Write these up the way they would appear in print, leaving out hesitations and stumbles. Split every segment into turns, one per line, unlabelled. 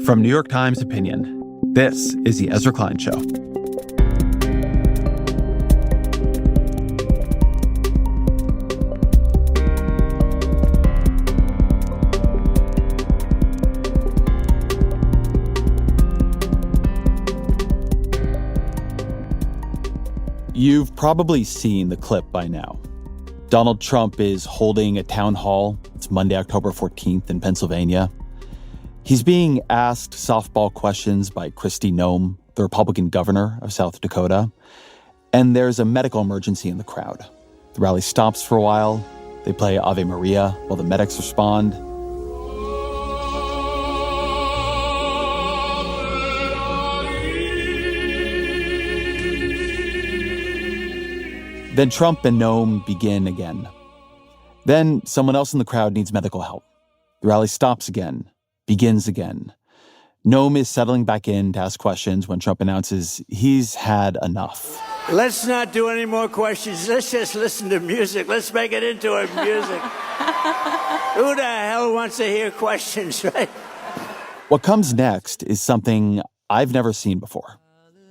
From New York Times Opinion, this is The Ezra Klein Show. You've probably seen the clip by now. Donald Trump is holding a town hall. It's Monday, October 14th in Pennsylvania. He's being asked softball questions by Kristi Noem, the Republican governor of South Dakota. And there's a medical emergency in the crowd. The rally stops for a while. They play Ave Maria while the medics respond. Then Trump and Noem begin again. Then someone else in the crowd needs medical help. The rally stops again, begins again. Noem is settling back in to ask questions when Trump announces he's had enough.
Let's not do any more questions. Let's just listen to music. Let's make it into a music. Who the hell wants to hear questions, right?
What comes next is something I've never seen before.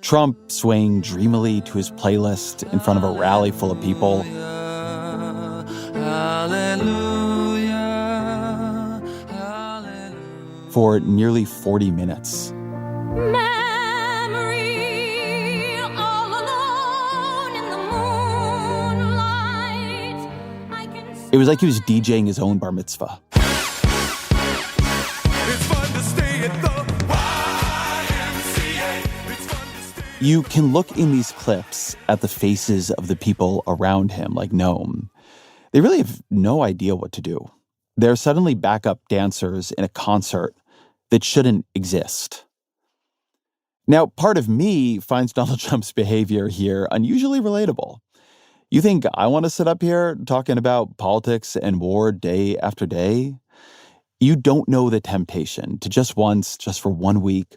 Trump swaying dreamily to his playlist in front of a rally full of people. For nearly 40 minutes.
Memory, all alone in the moonlight.
It was like he was DJing his own bar mitzvah. You can look in these clips at the faces of the people around him, like Noem. They really have no idea what to do. They're suddenly backup dancers in a concert that shouldn't exist. Now, part of me finds Donald Trump's behavior here unusually relatable. You think I want to sit up here talking about politics and war day after day? You don't know the temptation to just for 1 week,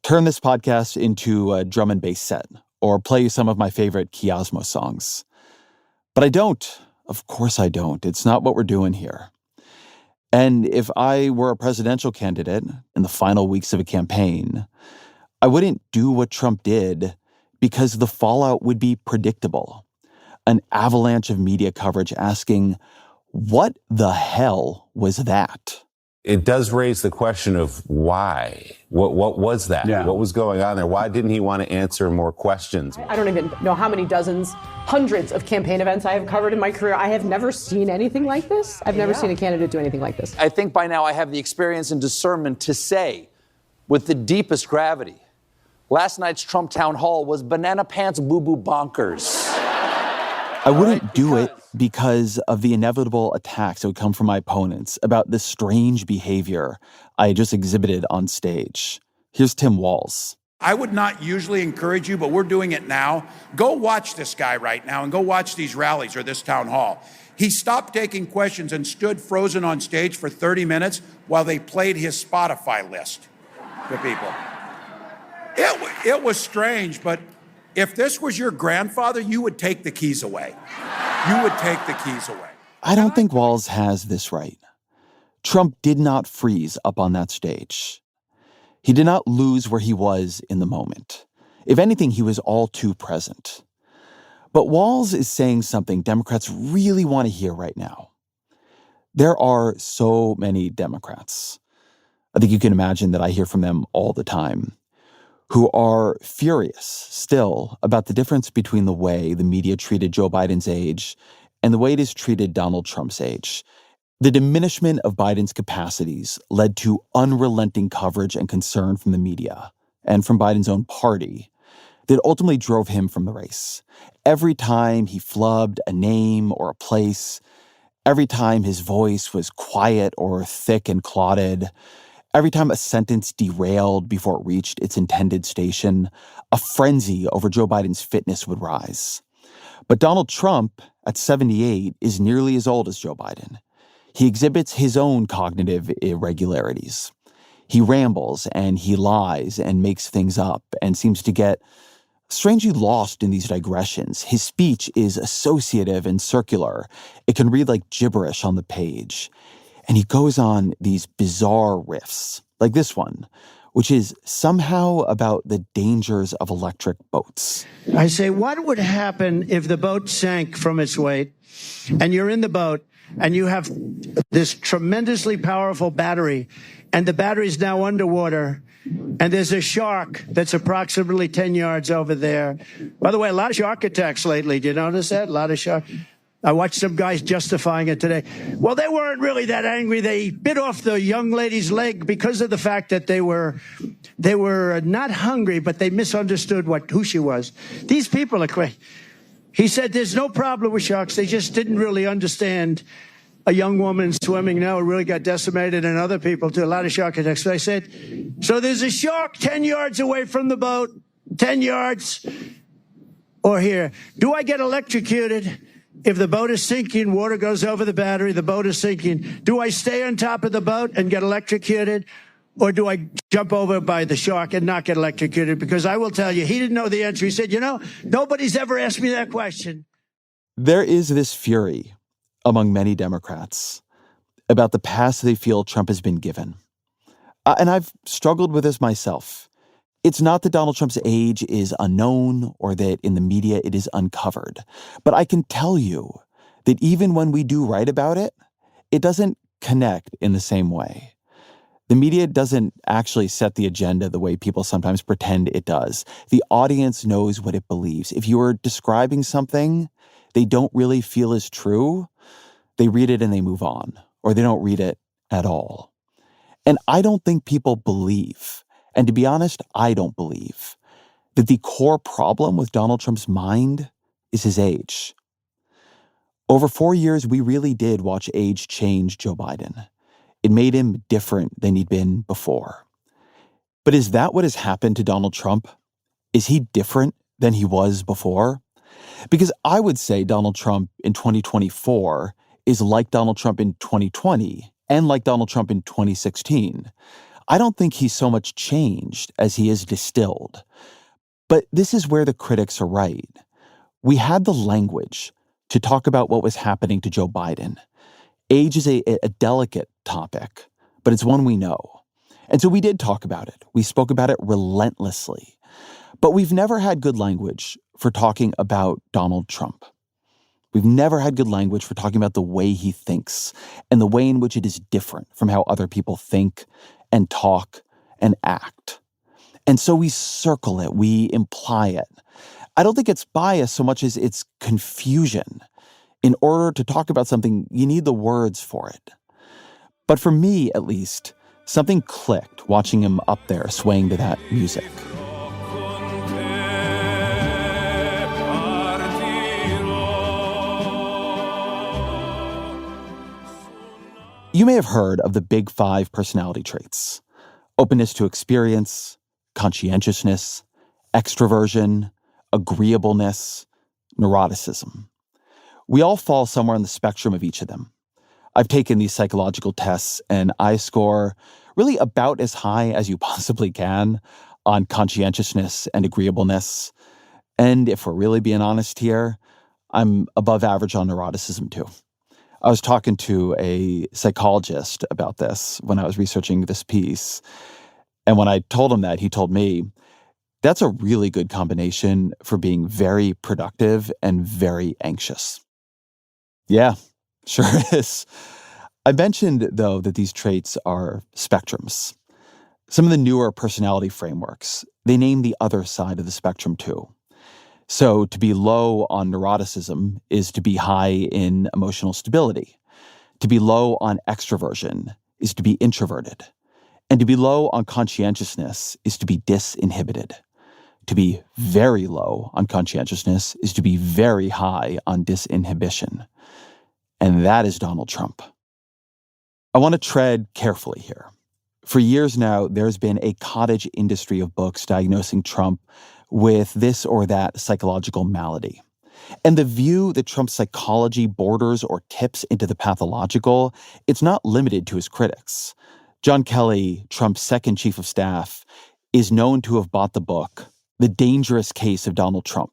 turn this podcast into a drum and bass set or play you some of my favorite Kiasmo songs. But I don't. Of course I don't. It's not what we're doing here. And if I were a presidential candidate in the final weeks of a campaign, I wouldn't do what Trump did because the fallout would be predictable. An avalanche of media coverage asking, what the hell was that?
It does raise the question of why. What was that?
Yeah.
What was going on there? Why didn't he want to answer more questions?
I don't even know how many dozens, hundreds of campaign events I have covered in my career. I have never seen anything like this. I've never seen a candidate do anything like this.
I think by now I have the experience and discernment to say, with the deepest gravity, last night's Trump town hall was banana pants boo-boo bonkers.
I wouldn't do it because of the inevitable attacks that would come from my opponents about this strange behavior I just exhibited on stage. Here's Tim Walz.
I would not usually encourage you, but we're doing it now. Go watch this guy right now and go watch these rallies or this town hall. He stopped taking questions and stood frozen on stage for 30 minutes while they played his Spotify list to people. It was strange, but if this was your grandfather, you would take the keys away. You would take the keys away.
I don't think Walz has this right. Trump did not freeze up on that stage. He did not lose where he was in the moment. If anything, he was all too present. But Walz is saying something Democrats really want to hear right now. There are so many Democrats. I think you can imagine that I hear from them all the time, who are furious still about the difference between the way the media treated Joe Biden's age and the way it has treated Donald Trump's age. The diminishment of Biden's capacities led to unrelenting coverage and concern from the media and from Biden's own party that ultimately drove him from the race. Every time he flubbed a name or a place, every time his voice was quiet or thick and clotted, every time a sentence derailed before it reached its intended station, a frenzy over Joe Biden's fitness would rise. But Donald Trump, at 78, is nearly as old as Joe Biden. He exhibits his own cognitive irregularities. He rambles and he lies and makes things up and seems to get strangely lost in these digressions. His speech is associative and circular. It can read like gibberish on the page. And he goes on these bizarre riffs. like this one, which is somehow about the dangers of electric boats.
I say, what would happen if the boat sank from its weight and you're in the boat and you have this tremendously powerful battery and the battery's now underwater and there's a shark that's approximately 10 yards over there. By the way, a lot of shark attacks lately. Do you notice that? A lot of shark. I watched some guys justifying it today. Well, they weren't really that angry. They bit off the young lady's leg because of the fact that they were not hungry, but they misunderstood who she was. These people are crazy. He said there's no problem with sharks. They just didn't really understand a young woman swimming now really got decimated, and other people too. A lot of shark attacks. So I said, so there's a shark 10 yards away from the boat, 10 yards, or here. Do I get electrocuted? If the boat is sinking, water goes over the battery, the boat is sinking. Do I stay on top of the boat and get electrocuted? Or do I jump over by the shark and not get electrocuted? Because I will tell you, he didn't know the answer. He said, nobody's ever asked me that question.
There is this fury among many Democrats about the pass they feel Trump has been given. And I've struggled with this myself. It's not that Donald Trump's age is unknown or that in the media it is uncovered. But I can tell you that even when we do write about it, it doesn't connect in the same way. The media doesn't actually set the agenda the way people sometimes pretend it does. The audience knows what it believes. If you are describing something they don't really feel is true, they read it and they move on, or they don't read it at all. And I don't think people believe, and to be honest, I don't believe, that the core problem with Donald Trump's mind is his age. Over 4 years, we really did watch age change Joe Biden. It made him different than he'd been before. But is that what has happened to Donald Trump? Is he different than he was before? Because I would say Donald Trump in 2024 is like Donald Trump in 2020 and like Donald Trump in 2016. I don't think he's so much changed as he is distilled. But this is where the critics are right. We had the language to talk about what was happening to Joe Biden. Age is a delicate topic, but it's one we know. And so we did talk about it. We spoke about it relentlessly. But we've never had good language for talking about Donald Trump. We've never had good language for talking about the way he thinks and the way in which it is different from how other people think and talk and act. And so we circle it, we imply it. I don't think it's bias so much as it's confusion. In order to talk about something, you need the words for it. But for me, at least, something clicked watching him up there swaying to that music. You may have heard of the big 5 personality traits: openness to experience, conscientiousness, extroversion, agreeableness, neuroticism. We all fall somewhere on the spectrum of each of them. I've taken these psychological tests and I score really about as high as you possibly can on conscientiousness and agreeableness. And if we're really being honest here, I'm above average on neuroticism too. I was talking to a psychologist about this when I was researching this piece. And when I told him that, he told me, that's a really good combination for being very productive and very anxious. Yeah, sure is. I mentioned, though, that these traits are spectrums. Some of the newer personality frameworks, they name the other side of the spectrum too. So to be low on neuroticism is to be high in emotional stability. To be low on extroversion is to be introverted. And to be low on conscientiousness is to be disinhibited. To be very low on conscientiousness is to be very high on disinhibition. And that is Donald Trump. I want to tread carefully here. For years now, there's been a cottage industry of books diagnosing Trump with this or that psychological malady. And the view that Trump's psychology borders or tips into the pathological, it's not limited to his critics. John Kelly, Trump's second chief of staff, is known to have bought the book, The Dangerous Case of Donald Trump.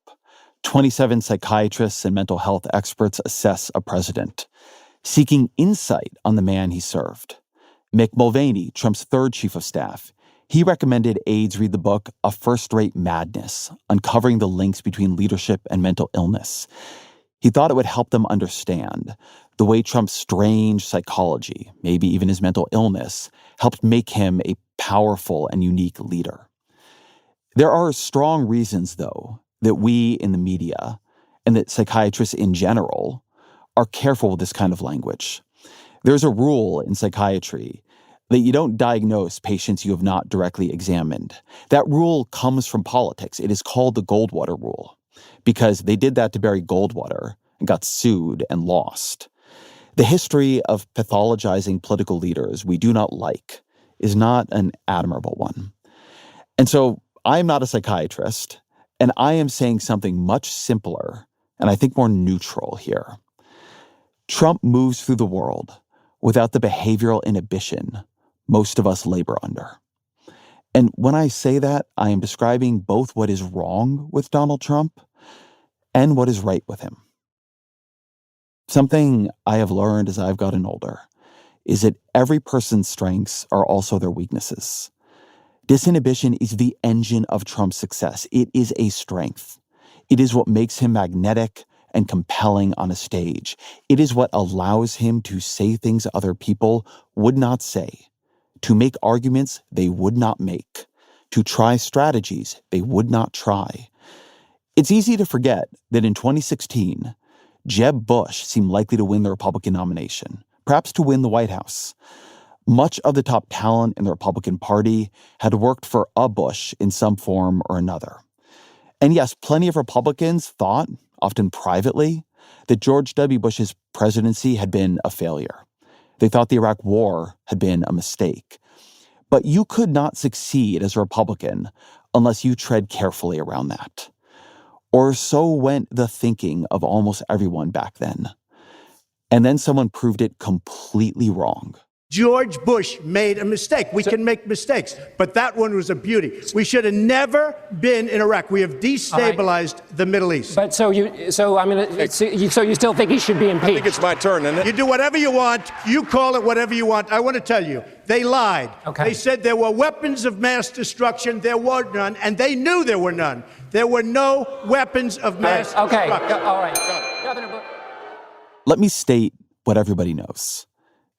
27 psychiatrists and mental health experts assess a president, seeking insight on the man he served. Mick Mulvaney, Trump's third chief of staff, he recommended aides read the book A First-Rate Madness, Uncovering the Links Between Leadership and Mental Illness. He thought it would help them understand the way Trump's strange psychology, maybe even his mental illness, helped make him a powerful and unique leader. There are strong reasons, though, that we in the media and that psychiatrists in general are careful with this kind of language. There's a rule in psychiatry that you don't diagnose patients you have not directly examined. That rule comes from politics. It is called the Goldwater Rule because they did that to Barry Goldwater and got sued and lost. The history of pathologizing political leaders we do not like is not an admirable one. And so I'm not a psychiatrist, and I am saying something much simpler and I think more neutral here. Trump moves through the world without the behavioral inhibition most of us labor under. And when I say that, I am describing both what is wrong with Donald Trump and what is right with him. Something I have learned as I've gotten older is that every person's strengths are also their weaknesses. Disinhibition is the engine of Trump's success. It is a strength. It is what makes him magnetic and compelling on a stage. It is what allows him to say things other people would not say, to make arguments they would not make, to try strategies they would not try. It's easy to forget that in 2016, Jeb Bush seemed likely to win the Republican nomination, perhaps to win the White House. Much of the top talent in the Republican Party had worked for a Bush in some form or another. And yes, plenty of Republicans thought, often privately, that George W. Bush's presidency had been a failure. They thought the Iraq War had been a mistake. But you could not succeed as a Republican unless you tread carefully around that. Or so went the thinking of almost everyone back then. And then someone proved it completely wrong.
George Bush made a mistake. We can make mistakes, but that one was a beauty. We should have never been in Iraq. We have destabilized the Middle East.
But so you still think he should be impeached?
I think it's my turn, isn't it?
You do whatever you want. You call it whatever you want. I want to tell you, they lied.
Okay.
They said there were weapons of mass destruction. There were none, and they knew there were none. There were no weapons of mass destruction.
All right.
Let me state what everybody knows.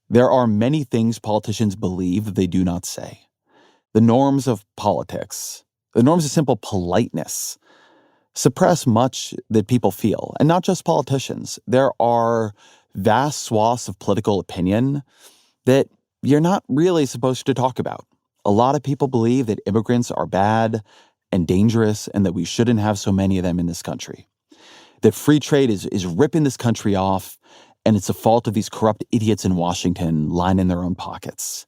There are many things politicians believe that they do not say. The norms of politics, the norms of simple politeness, suppress much that people feel, and not just politicians. There are vast swaths of political opinion that you're not really supposed to talk about. A lot of people believe that immigrants are bad and dangerous and that we shouldn't have so many of them in this country. That free trade is ripping this country off, and it's the fault of these corrupt idiots in Washington lining their own pockets.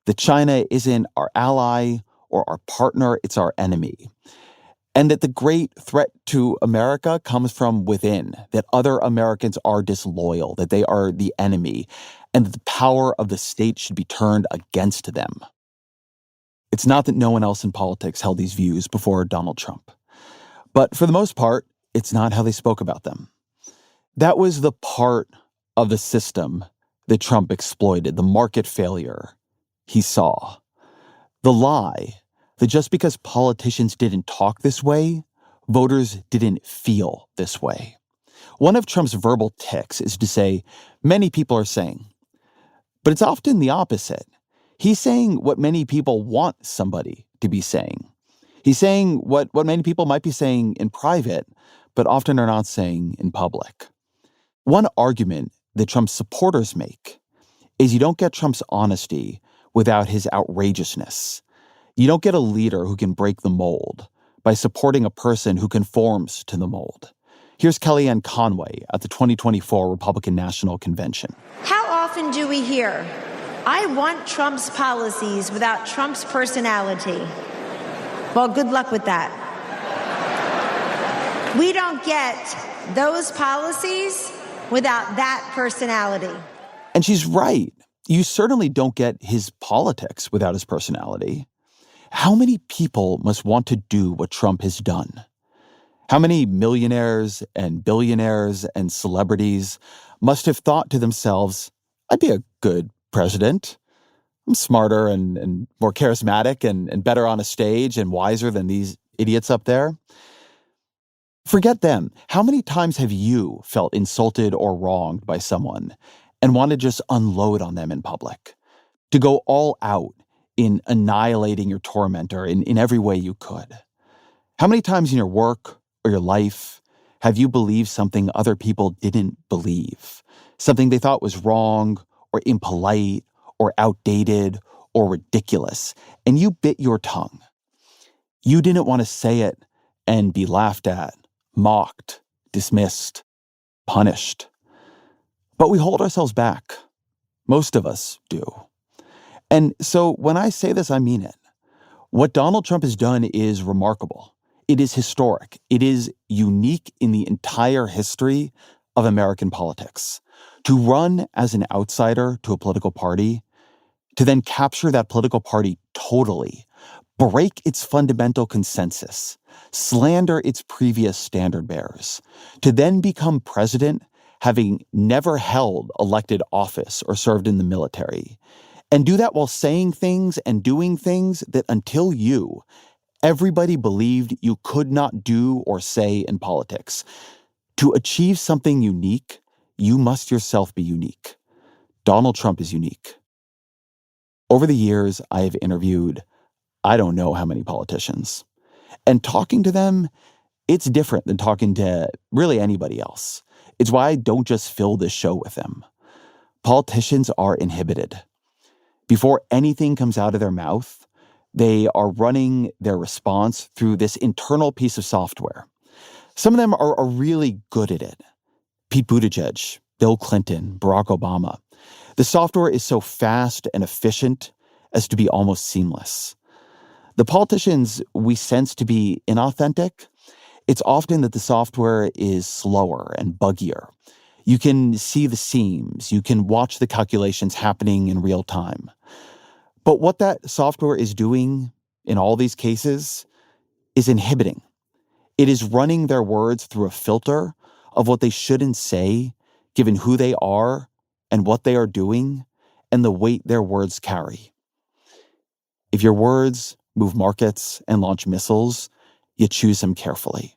That China isn't our ally or our partner, it's our enemy. And that the great threat to America comes from within, that other Americans are disloyal, that they are the enemy, and that the power of the state should be turned against them. It's not that no one else in politics held these views before Donald Trump. But for the most part, it's not how they spoke about them. That was the part of the system that Trump exploited, the market failure he saw. The lie that just because politicians didn't talk this way, voters didn't feel this way. One of Trump's verbal tics is to say, many people are saying. But it's often the opposite. He's saying what many people want somebody to be saying. He's saying what many people might be saying in private, but often are not saying in public. One argument that Trump's supporters make is you don't get Trump's honesty without his outrageousness. You don't get a leader who can break the mold by supporting a person who conforms to the mold. Here's Kellyanne Conway at the 2024 Republican National Convention.
How often do we hear, I want Trump's policies without Trump's personality? Well, good luck with that. We don't get those policies without that personality.
And she's right. You certainly don't get his politics without his personality. How many people must want to do what Trump has done? How many millionaires and billionaires and celebrities must have thought to themselves, I'd be a good president. I'm smarter and more charismatic and better on a stage and wiser than these idiots up there. Forget them. How many times have you felt insulted or wronged by someone and want to just unload on them in public? To go all out in annihilating your tormentor in every way you could? How many times in your work or your life have you believed something other people didn't believe? Something they thought was wrong or impolite or outdated or ridiculous, and you bit your tongue. You didn't want to say it and be laughed at, mocked, dismissed, punished. But we hold ourselves back. Most of us do. And so when I say this, I mean it. What Donald Trump has done is remarkable. It is historic. It is unique in the entire history of American politics. To run as an outsider to a political party, to then capture that political party totally, break its fundamental consensus, slander its previous standard bearers, to then become president having never held elected office or served in the military, and do that while saying things and doing things that until you, everybody believed you could not do or say in politics. To achieve something unique, you must yourself be unique. Donald Trump is unique. Over the years, I have interviewed I don't know how many politicians. And talking to them, it's different than talking to really anybody else. It's why I don't just fill this show with them. Politicians are inhibited. Before anything comes out of their mouth, they are running their response through this internal piece of software. Some of them are really good at it. Pete Buttigieg, Bill Clinton, Barack Obama. The software is so fast and efficient as to be almost seamless. The politicians we sense to be inauthentic, it's often that the software is slower and buggier. You can see the seams. You can watch the calculations happening in real time. But what that software is doing in all these cases is inhibiting. It is running their words through a filter of what they shouldn't say, given who they are and what they are doing and the weight their words carry. If your words move markets and launch missiles, you choose them carefully.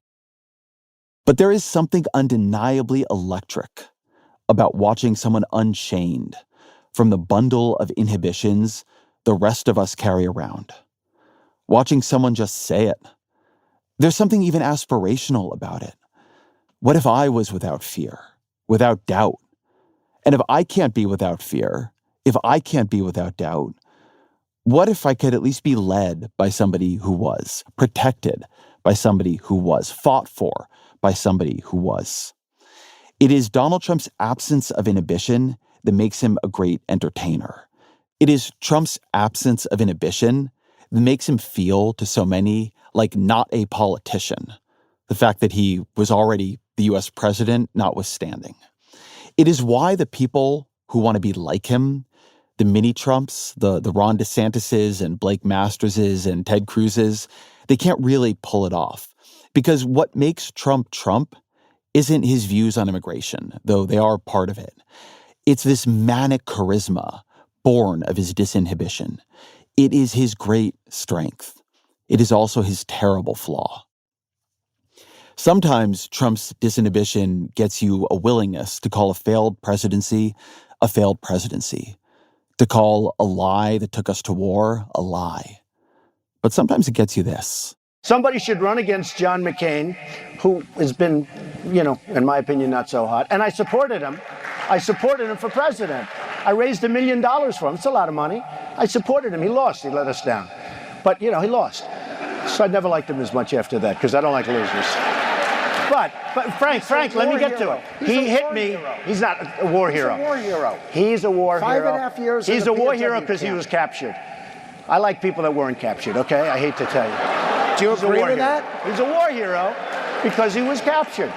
But there is something undeniably electric about watching someone unchained from the bundle of inhibitions the rest of us carry around. Watching someone just say it. There's something even aspirational about it. What if I was without fear, without doubt? And if I can't be without fear, if I can't be without doubt, what if I could at least be led by somebody who was, protected by somebody who was, fought for by somebody who was? It is Donald Trump's absence of inhibition that makes him a great entertainer. It is Trump's absence of inhibition that makes him feel to so many like not a politician, the fact that he was already the U.S. president notwithstanding. It is why the people who want to be like him, the mini-Trumps, the Ron DeSantis's and Blake Masters's and Ted Cruz's, they can't really pull it off. Because what makes Trump Trump isn't his views on immigration, though they are part of it. It's this manic charisma born of his disinhibition. It is his great strength. It is also his terrible flaw. Sometimes Trump's disinhibition gets you a willingness to call a failed presidency, to call a lie that took us to war a lie. But sometimes it gets you this.
Somebody should run against John McCain, who has been, in my opinion, not so hot. And I supported him. I supported him for president. I raised $1 million for him. It's a lot of money. I supported him. He lost. He let us down. But, he lost. So I never liked him as much after that, because I don't like losers. But Frank, let me get to it. He hit me. He's not a war hero. He's a war hero. He's a war hero.
5.5 years.
He's a war hero because he was captured. I like people that weren't captured, okay? I hate to tell you.
Do you agree with that?
He's a war hero because he was captured,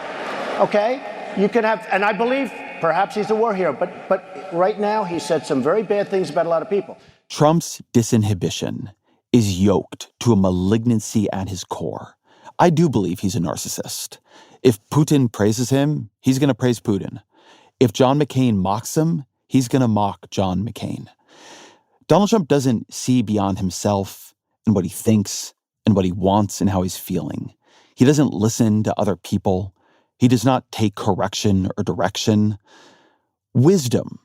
okay? You can have, and I believe perhaps he's a war hero, but right now he said some very bad things about a lot of people.
Trump's disinhibition is yoked to a malignancy at his core. I do believe he's a narcissist. If Putin praises him, he's going to praise Putin. If John McCain mocks him, he's going to mock John McCain. Donald Trump doesn't see beyond himself and what he thinks and what he wants and how he's feeling. He doesn't listen to other people. He does not take correction or direction. Wisdom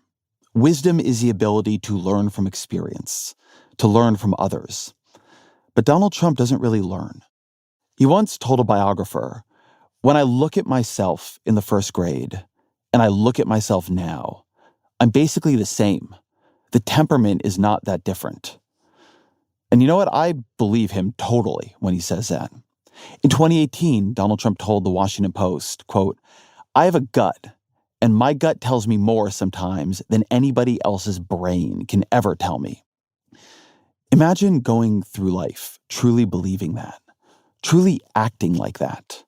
is the ability to learn from experience, to learn from others. But Donald Trump doesn't really learn. He once told a biographer, "When I look at myself in the first grade and I look at myself now, I'm basically the same. The temperament is not that different." And you know what? I believe him totally when he says that. In 2018, Donald Trump told the Washington Post, quote, "I have a gut, and my gut tells me more sometimes than anybody else's brain can ever tell me." Imagine going through life truly believing that, truly acting like that.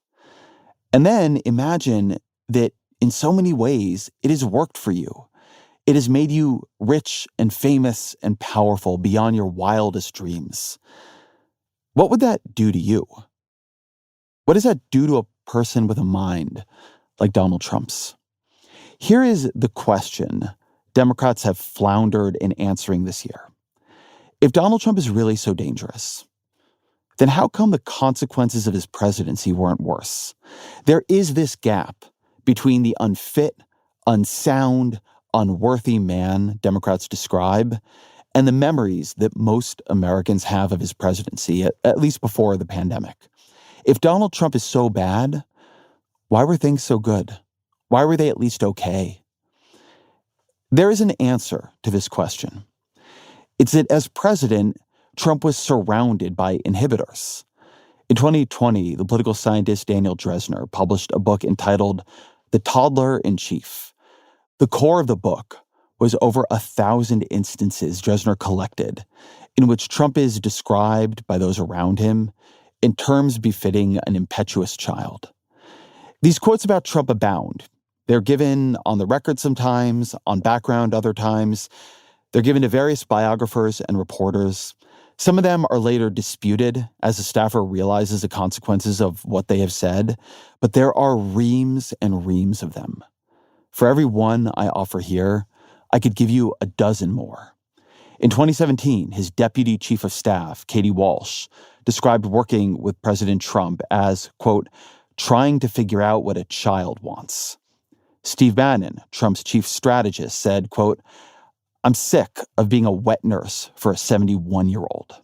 And then imagine that in so many ways, it has worked for you. It has made you rich and famous and powerful beyond your wildest dreams. What would that do to you? What does that do to a person with a mind like Donald Trump's? Here is the question Democrats have floundered in answering this year. If Donald Trump is really so dangerous, then how come the consequences of his presidency weren't worse? There is this gap between the unfit, unsound, unworthy man Democrats describe and the memories that most Americans have of his presidency, at least before the pandemic. If Donald Trump is so bad, why were things so good? Why were they at least okay? There is an answer to this question. It's that as president, Trump was surrounded by inhibitors. In 2020, the political scientist Daniel Drezner published a book entitled The Toddler in Chief. The core of the book was over 1,000 instances Drezner collected in which Trump is described by those around him in terms befitting an impetuous child. These quotes about Trump abound. They're given on the record sometimes, on background other times. They're given to various biographers and reporters. Some of them are later disputed as the staffer realizes the consequences of what they have said, but there are reams and reams of them. For every one I offer here, I could give you a dozen more. In 2017, his deputy chief of staff, Katie Walsh, described working with President Trump as, quote, trying to figure out what a child wants. Steve Bannon, Trump's chief strategist, said, quote, I'm sick of being a wet nurse for a 71-year-old.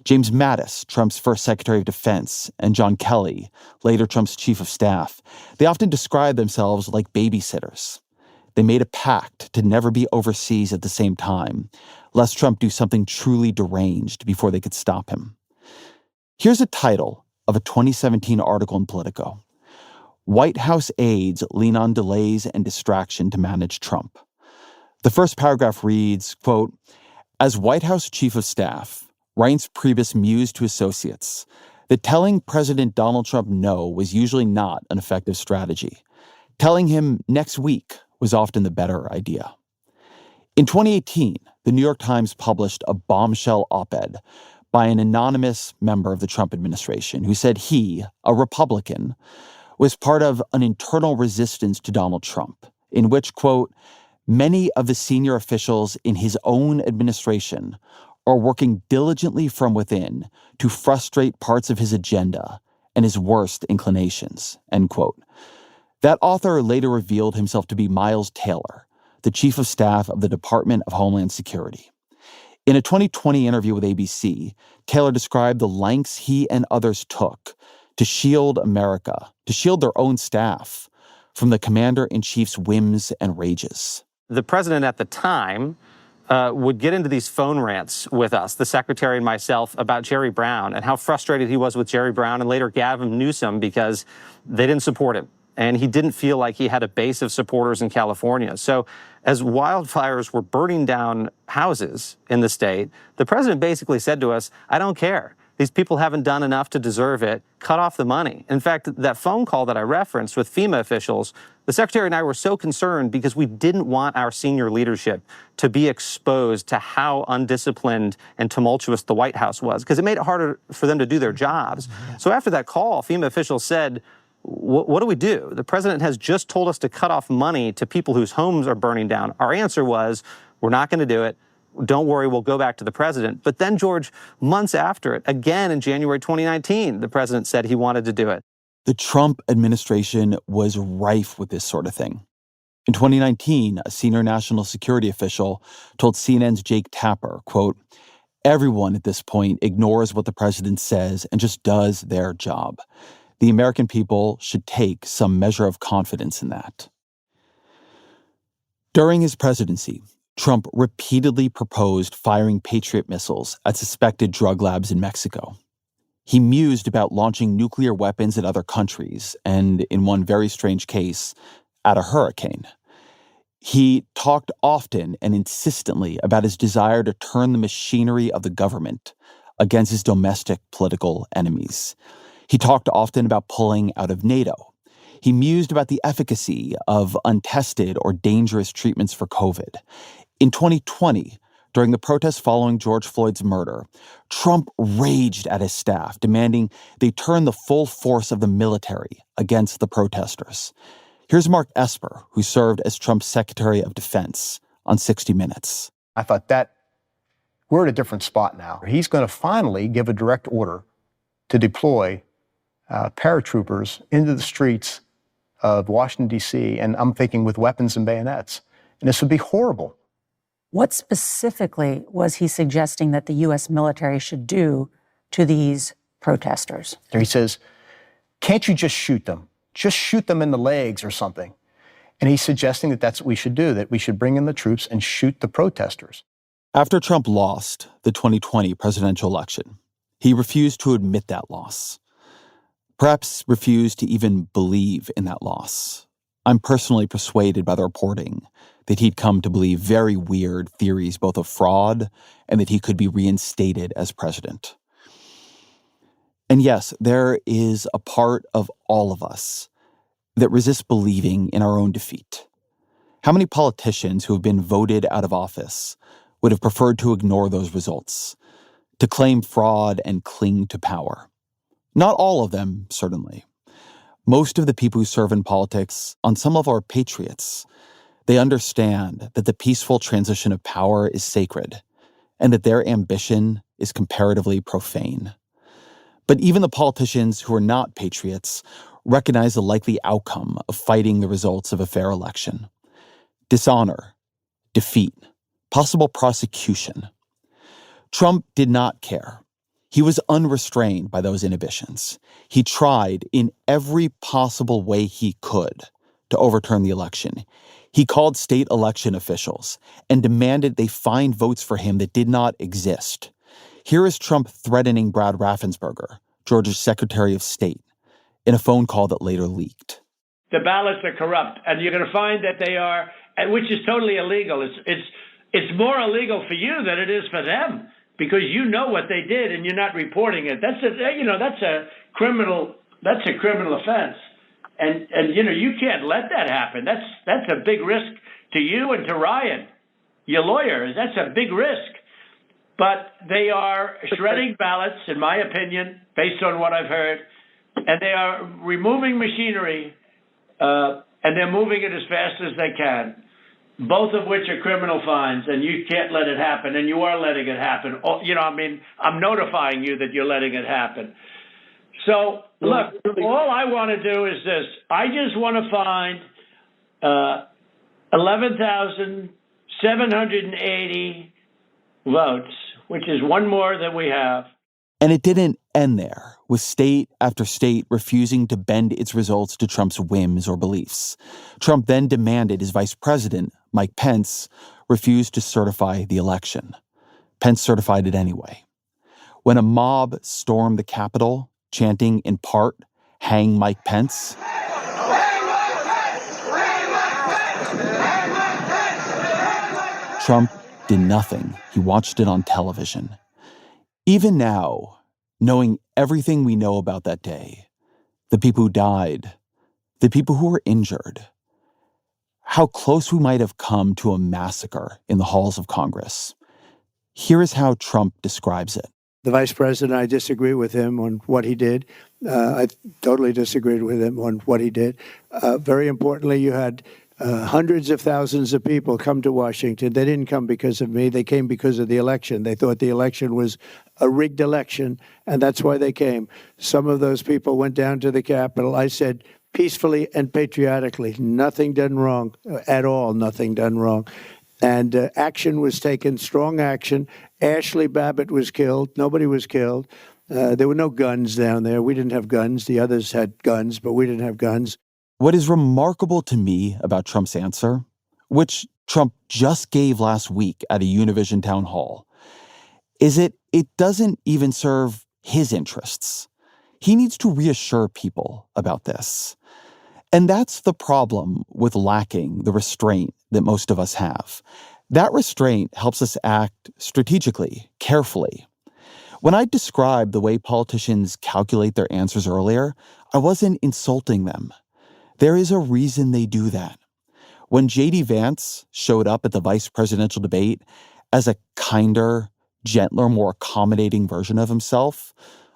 James Mattis, Trump's first Secretary of Defense, and John Kelly, later Trump's chief of staff, they often described themselves like babysitters. They made a pact to never be overseas at the same time, lest Trump do something truly deranged before they could stop him. Here's a title of a 2017 article in Politico. White House aides lean on delays and distraction to manage Trump. The first paragraph reads, quote, as White House chief of staff, Reince Priebus mused to associates that telling President Donald Trump no was usually not an effective strategy. Telling him next week was often the better idea. In 2018, the New York Times published a bombshell op-ed by an anonymous member of the Trump administration who said he, a Republican, was part of an internal resistance to Donald Trump, in which, quote, many of the senior officials in his own administration are working diligently from within to frustrate parts of his agenda and his worst inclinations, end quote. That author later revealed himself to be Miles Taylor, the chief of staff of the Department of Homeland Security. In a 2020 interview with ABC, Taylor described the lengths he and others took to shield America, to shield their own staff from the commander-in-chief's whims and rages.
The president at the time would get into these phone rants with us, the secretary and myself, about Jerry Brown and how frustrated he was with Jerry Brown and later Gavin Newsom because they didn't support him. And he didn't feel like he had a base of supporters in California. So as wildfires were burning down houses in the state, the president basically said to us, I don't care. These people haven't done enough to deserve it. Cut off the money. In fact, that phone call that I referenced with FEMA officials, the secretary and I were so concerned because we didn't want our senior leadership to be exposed to how undisciplined and tumultuous the White House was, because it made it harder for them to do their jobs. So after that call, FEMA officials said, what do we do? The president has just told us to cut off money to people whose homes are burning down. Our answer was, we're not going to do it. don't worry, we'll go back to the president. But then, George, months after it, again in January 2019, the president said he wanted to do it.
The Trump administration was rife with this sort of thing. In 2019, a senior national security official told CNN's Jake Tapper, quote, "Everyone at this point ignores what the president says and just does their job. The American people should take some measure of confidence in that." During his presidency, Trump repeatedly proposed firing Patriot missiles at suspected drug labs in Mexico. He mused about launching nuclear weapons at other countries, and in one very strange case, at a hurricane. He talked often and insistently about his desire to turn the machinery of the government against his domestic political enemies. He talked often about pulling out of NATO. He mused about the efficacy of untested or dangerous treatments for COVID. In 2020, during the protests following George Floyd's murder, Trump raged at his staff, demanding they turn the full force of the military against the protesters. Here's Mark Esper, who served as Trump's Secretary of Defense, on 60 Minutes.
I thought that we're at a different spot now. He's going to finally give a direct order to deploy paratroopers into the streets of Washington, D.C., and I'm thinking with weapons and bayonets. And this would be horrible.
What specifically was he suggesting that the U.S. military should do to these protesters?
He says, can't you just shoot them? Just shoot them in the legs or something. And he's suggesting that that's what we should do, that we should bring in the troops and shoot the protesters.
After Trump lost the 2020 presidential election, he refused to admit that loss. Perhaps refused to even believe in that loss. I'm personally persuaded by the reporting that he'd come to believe very weird theories both of fraud and that he could be reinstated as president. And yes, there is a part of all of us that resists believing in our own defeat. How many politicians who have been voted out of office would have preferred to ignore those results, to claim fraud and cling to power? Not all of them, certainly. Most of the people who serve in politics, on some level, are patriots. They understand that the peaceful transition of power is sacred and that their ambition is comparatively profane. But even the politicians who are not patriots recognize the likely outcome of fighting the results of a fair election. Dishonor, defeat, possible prosecution. Trump did not care. He was unrestrained by those inhibitions. He tried in every possible way he could to overturn the election. He called state election officials and demanded they find votes for him that did not exist. Here is Trump threatening Brad Raffensperger, Georgia's Secretary of State, in a phone call that later leaked.
The ballots are corrupt, and you're going to find that they are, which is totally illegal. It's more illegal for you than it is for them, because you know what they did and you're not reporting it. That's a criminal offense, and you can't let that happen. That's a big risk to you and to Ryan, your lawyer. That's a big risk. But they are shredding ballots, in my opinion, based on what I've heard, and they are removing machinery, and they're moving it as fast as they can, both of which are criminal fines, and you can't let it happen, and you are letting it happen. I'm notifying you that you're letting it happen. So, look, all I want to do is this. I just want to find 11,780 votes, which is one more than we have.
And it didn't end there, with state after state refusing to bend its results to Trump's whims or beliefs. Trump then demanded his vice president, Mike Pence, refuse to certify the election. Pence certified it anyway. When a mob stormed the Capitol, chanting in part, "Hang Mike Pence," Trump did nothing. He watched it on television. Even now, knowing everything we know about that day, the people who died, the people who were injured, how close we might have come to a massacre in the halls of Congress, here is how Trump describes it.
The vice president, I disagree with him on what he did. I totally disagreed with him on what he did. Very importantly, you had Hundreds of thousands of people come to Washington. They didn't come because of me. They came because of the election. They thought the election was a rigged election, and that's why they came. Some of those people went down to the Capitol. I said, peacefully and patriotically, nothing done wrong at all, nothing done wrong. And action was taken, strong action. Ashley Babbitt was killed. Nobody was killed. There were no guns down there. We didn't have guns. The others had guns, but we didn't have guns.
What is remarkable to me about Trump's answer, which Trump just gave last week at a Univision town hall, is it doesn't even serve his interests. He needs to reassure people about this. And that's the problem with lacking the restraint that most of us have. That restraint helps us act strategically, carefully. When I described the way politicians calculate their answers earlier, I wasn't insulting them. There is a reason they do that. When J.D. Vance showed up at the vice presidential debate as a kinder, gentler, more accommodating version of himself,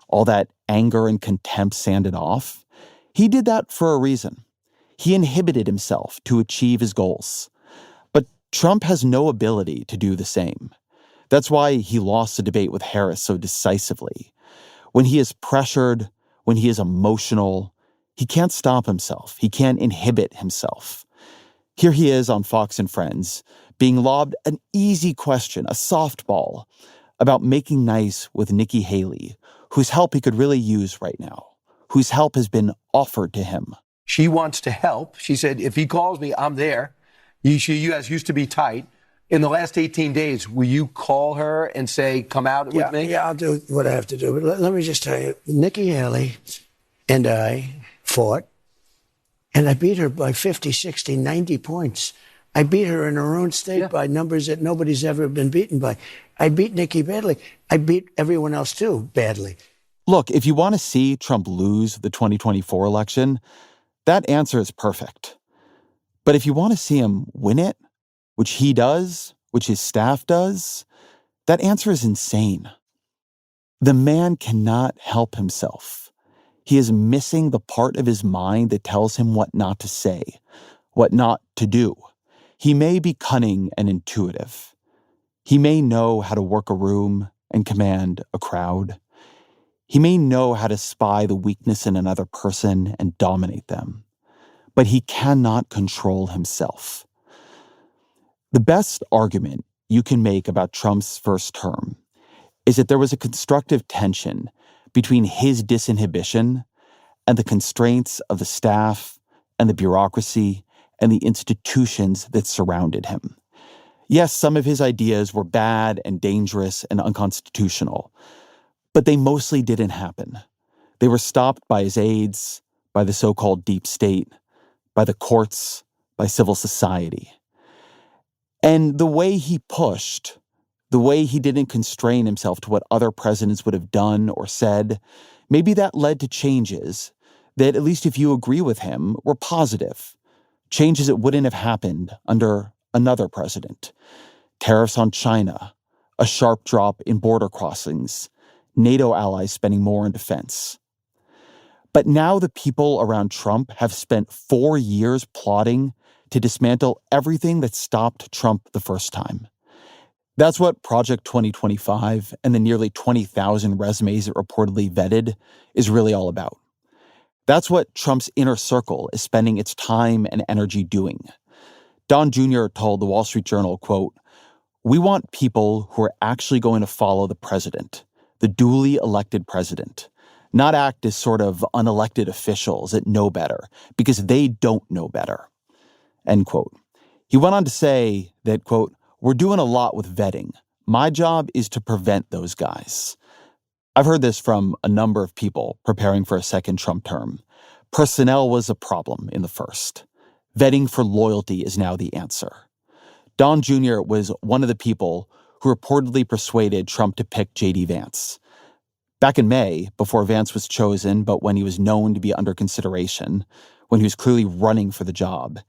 all that anger and contempt sanded off, he did that for a reason. He inhibited himself to achieve his goals. But Trump has no ability to do the same. That's why he lost the debate with Harris so decisively. When he is pressured, when he is emotional, he can't stop himself. He can't inhibit himself. Here he is on Fox and Friends, being lobbed an easy question, a softball, about making nice with Nikki Haley, whose help he could really use right now, whose help has been offered to him.
She wants to help. She said, if he calls me, I'm there. You guys used to be tight. In the last 18 days, will you call her and say, come out with me?
Yeah, I'll do what I have to do. But let me just tell you, Nikki Haley and I fought, and I beat her by 50, 60, 90 points. I beat her in her own state by numbers that nobody's ever been beaten by. I beat Nikki badly. I beat everyone else too badly.
Look, if you want to see Trump lose the 2024 election, that answer is perfect. But if you want to see him win it, which he does, which his staff does, that answer is insane. The man cannot help himself. He is missing the part of his mind that tells him what not to say, what not to do. He may be cunning and intuitive. He may know how to work a room and command a crowd. He may know how to spy the weakness in another person and dominate them. But he cannot control himself. The best argument you can make about Trump's first term is that there was a constructive tension between his disinhibition and the constraints of the staff and the bureaucracy and the institutions that surrounded him. Yes, some of his ideas were bad and dangerous and unconstitutional, but they mostly didn't happen. They were stopped by his aides, by the so-called deep state, by the courts, by civil society. And the way he pushed, the way he didn't constrain himself to what other presidents would have done or said, maybe that led to changes that, at least if you agree with him, were positive. Changes that wouldn't have happened under another president. Tariffs on China, a sharp drop in border crossings, NATO allies spending more on defense. But now the people around Trump have spent 4 years plotting to dismantle everything that stopped Trump the first time. That's what Project 2025 and the nearly 20,000 resumes it reportedly vetted is really all about. That's what Trump's inner circle is spending its time and energy doing. Don Jr. told the Wall Street Journal, quote, "We want people who are actually going to follow the president, the duly elected president, not act as sort of unelected officials that know better because they don't know better," end quote. He went on to say that, quote, "We're doing a lot with vetting. My job is to prevent those guys." I've heard this from a number of people preparing for a second Trump term. Personnel was a problem in the first. Vetting for loyalty is now the answer. Don Jr. was one of the people who reportedly persuaded Trump to pick J.D. Vance. Back in May, before Vance was chosen, but when he was known to be under consideration, when he was clearly running for the job,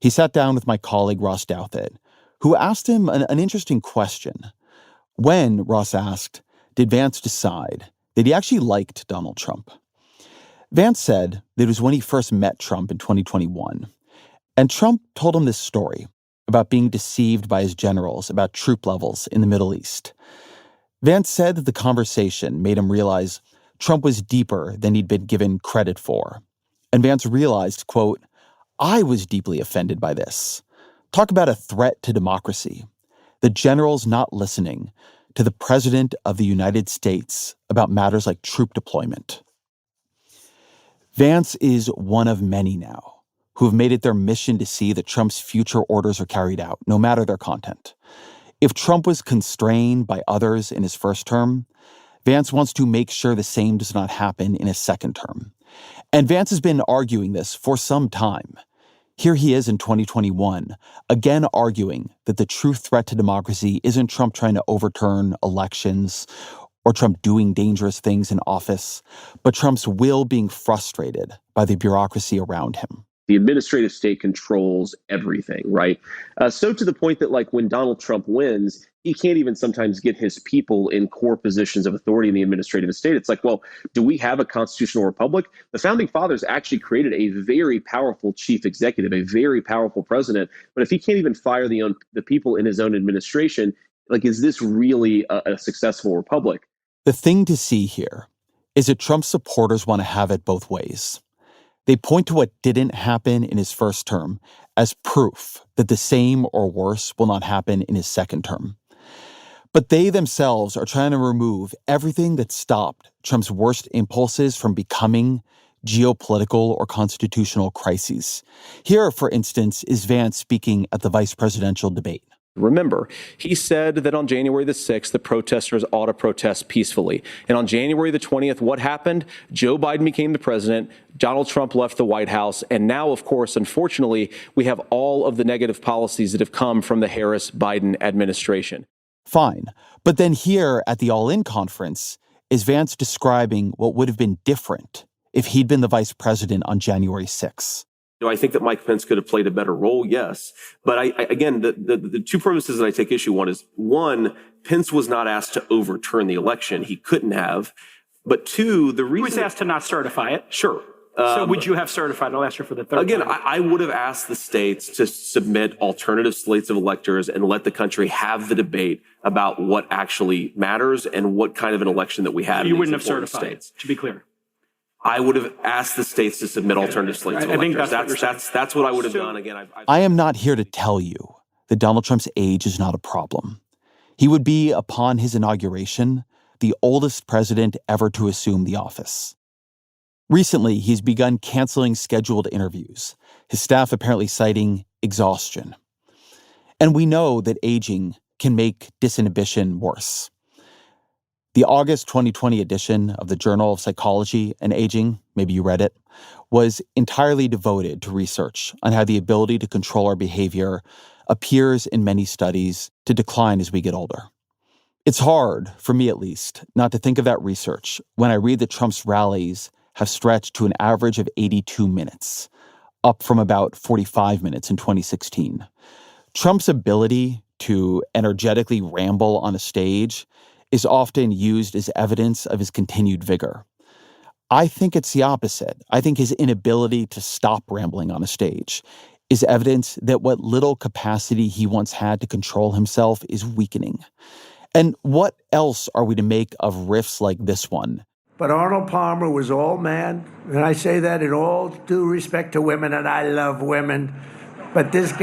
he sat down with my colleague Ross Douthat, who asked him an interesting question. When, Ross asked, did Vance decide that he actually liked Donald Trump? Vance said that it was when he first met Trump in 2021. And Trump told him this story about being deceived by his generals about troop levels in the Middle East. Vance said that the conversation made him realize Trump was deeper than he'd been given credit for. And Vance realized, quote, I was deeply offended by this. Talk about a threat to democracy. The generals not listening to the President of the United States about matters like troop deployment. Vance is one of many now who have made it their mission to see that Trump's future orders are carried out, no matter their content. If Trump was constrained by others in his first term, Vance wants to make sure the same does not happen in his second term. And Vance has been arguing this for some time. Here he is in 2021, again arguing that the true threat to democracy isn't Trump trying to overturn elections or Trump doing dangerous things in office, but Trump's will being frustrated by the bureaucracy around him.
The administrative state controls everything, right? So to the point that, like, when Donald Trump wins, he can't even sometimes get his people in core positions of authority in the administrative state. It's like, well, do we have a constitutional republic? The founding fathers actually created a very powerful chief executive, a very powerful president. But if he can't even fire the people in his own administration, like, is this really a successful republic?
The thing to see here is that Trump's supporters want to have it both ways. They point to what didn't happen in his first term as proof that the same or worse will not happen in his second term. But they themselves are trying to remove everything that stopped Trump's worst impulses from becoming geopolitical or constitutional crises. Here, for instance, is Vance speaking at the vice presidential debate.
Remember, he said that on January the 6th, the protesters ought to protest peacefully. And on January the 20th, what happened? Joe Biden became the president, Donald Trump left the White House, and now, of course, unfortunately, we have all of the negative policies that have come from the Harris-Biden administration.
Fine. But then here at the All In conference is Vance describing what would have been different if he'd been the vice president on January 6th.
Do I think that Mike Pence could have played a better role? Yes. But again, the two premises that I take issue on is, one, Pence was not asked to overturn the election. He couldn't have. But two, the reason—
He was asked to not certify it.
Sure.
So would you have certified? I'll ask you for the third
Again,
time.
I would have asked the states to submit alternative slates of electors and let the country have the debate about what actually matters and what kind of an election that we had.
So you wouldn't have certified it, to be clear.
I would have asked the states to submit alternative slates of electors.
I think
that's what I would have done. Again,
I am not here to tell you that Donald Trump's age is not a problem. He would be, upon his inauguration, the oldest president ever to assume the office. Recently, he's begun canceling scheduled interviews, his staff apparently citing exhaustion. And we know that aging can make disinhibition worse. The August 2020 edition of the Journal of Psychology and Aging, maybe you read it, was entirely devoted to research on how the ability to control our behavior appears in many studies to decline as we get older. It's hard, for me at least, not to think of that research when I read that Trump's rallies have stretched to an average of 82 minutes, up from about 45 minutes in 2016. Trump's ability to energetically ramble on a stage is often used as evidence of his continued vigor. I think it's the opposite. I think his inability to stop rambling on a stage is evidence that what little capacity he once had to control himself is weakening. And what else are we to make of riffs like this one?
But Arnold Palmer was all man, and I say that in all due respect to women, and I love women. But this is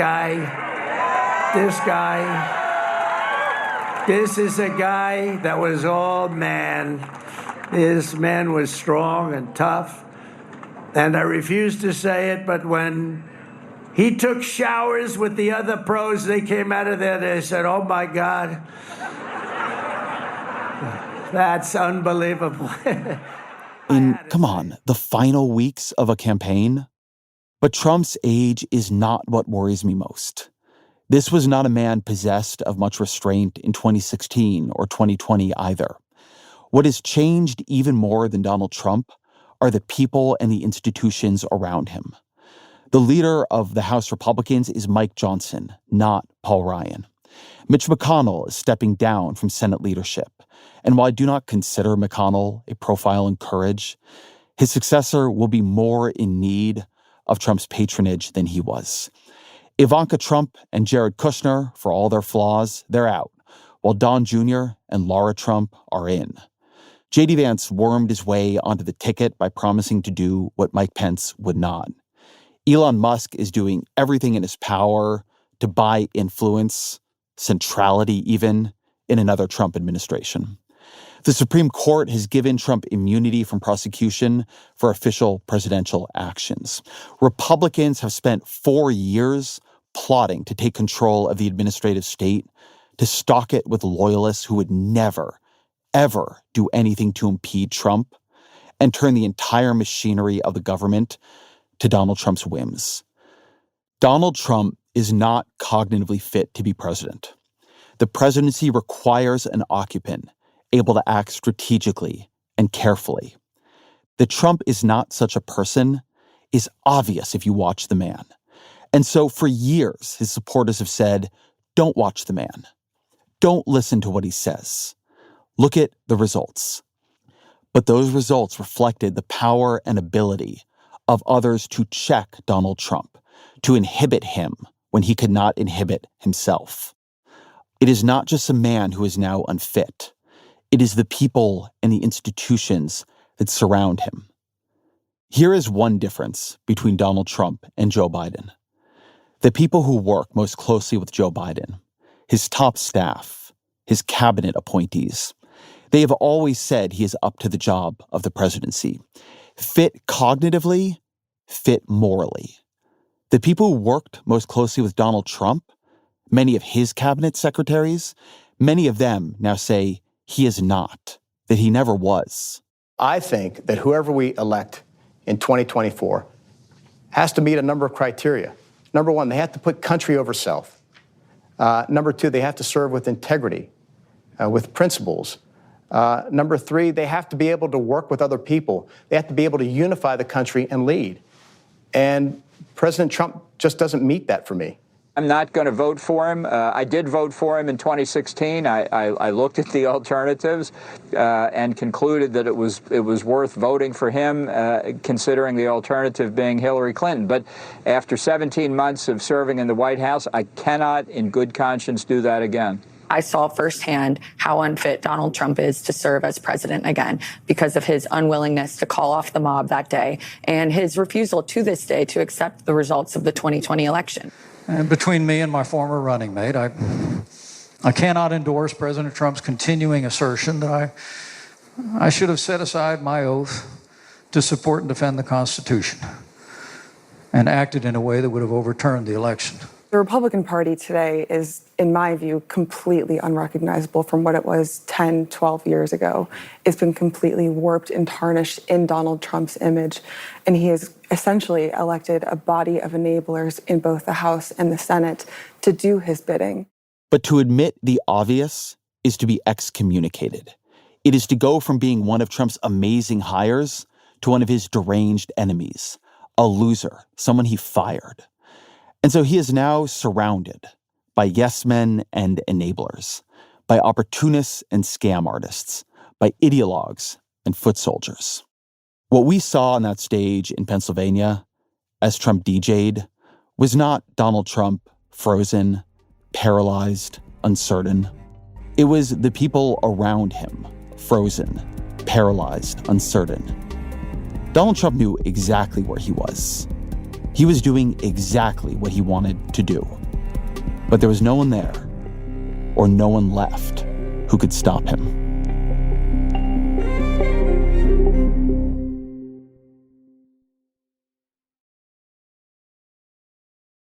a guy that was all man. This man was strong and tough, and I refuse to say it, but when he took showers with the other pros, they came out of there, they said, oh my God, that's unbelievable.
Come on, the final weeks of a campaign? But Trump's age is not what worries me most. This was not a man possessed of much restraint in 2016 or 2020 either. What has changed even more than Donald Trump are the people and the institutions around him. The leader of the House Republicans is Mike Johnson, not Paul Ryan. Mitch McConnell is stepping down from Senate leadership. And while I do not consider McConnell a profile in courage, his successor will be more in need of Trump's patronage than he was. Ivanka Trump and Jared Kushner, for all their flaws, they're out, while Don Jr. and Laura Trump are in. J.D. Vance wormed his way onto the ticket by promising to do what Mike Pence would not. Elon Musk is doing everything in his power to buy influence, centrality even, in another Trump administration. The Supreme Court has given Trump immunity from prosecution for official presidential actions. Republicans have spent 4 years plotting to take control of the administrative state, to stock it with loyalists who would never, ever do anything to impede Trump, and turn the entire machinery of the government to Donald Trump's whims. Donald Trump is not cognitively fit to be president. The presidency requires an occupant able to act strategically and carefully. That Trump is not such a person is obvious if you watch the man. And so for years, his supporters have said, don't watch the man. Don't listen to what he says. Look at the results. But those results reflected the power and ability of others to check Donald Trump, to inhibit him when he could not inhibit himself. It is not just a man who is now unfit. It is the people and the institutions that surround him. Here is one difference between Donald Trump and Joe Biden. The people who work most closely with Joe Biden, his top staff, his cabinet appointees, they have always said he is up to the job of the presidency. Fit cognitively, fit morally. The people who worked most closely with Donald Trump, many of his cabinet secretaries, many of them now say he is not, that he never was.
I think that whoever we elect in 2024 has to meet a number of criteria. Number one, they have to put country over self. Number two, they have to serve with integrity, with principles. Number three, they have to be able to work with other people. They have to be able to unify the country and lead. And President Trump just doesn't meet that for me.
I'm not going to vote for him. I did vote for him in 2016. I looked at the alternatives and concluded that it was worth voting for him, considering the alternative being Hillary Clinton. But after 17 months of serving in the White House, I cannot, in good conscience, do that again.
I saw firsthand how unfit Donald Trump is to serve as president again because of his unwillingness to call off the mob that day and his refusal to this day to accept the results of the 2020 election.
And between me and my former running mate, I cannot endorse President Trump's continuing assertion that I should have set aside my oath to support and defend the Constitution and acted in a way that would have overturned the election.
The Republican Party today is, in my view, completely unrecognizable from what it was 10, 12 years ago. It's been completely warped and tarnished in Donald Trump's image. And he has essentially elected a body of enablers in both the House and the Senate to do his bidding.
But to admit the obvious is to be excommunicated. It is to go from being one of Trump's amazing hires to one of his deranged enemies, a loser, someone he fired. And so he is now surrounded by yes men and enablers, by opportunists and scam artists, by ideologues and foot soldiers. What we saw on that stage in Pennsylvania as Trump DJ'd was not Donald Trump frozen, paralyzed, uncertain. It was the people around him, frozen, paralyzed, uncertain. Donald Trump knew exactly where he was. He was doing exactly what he wanted to do. But there was no one there, or no one left, who could stop him.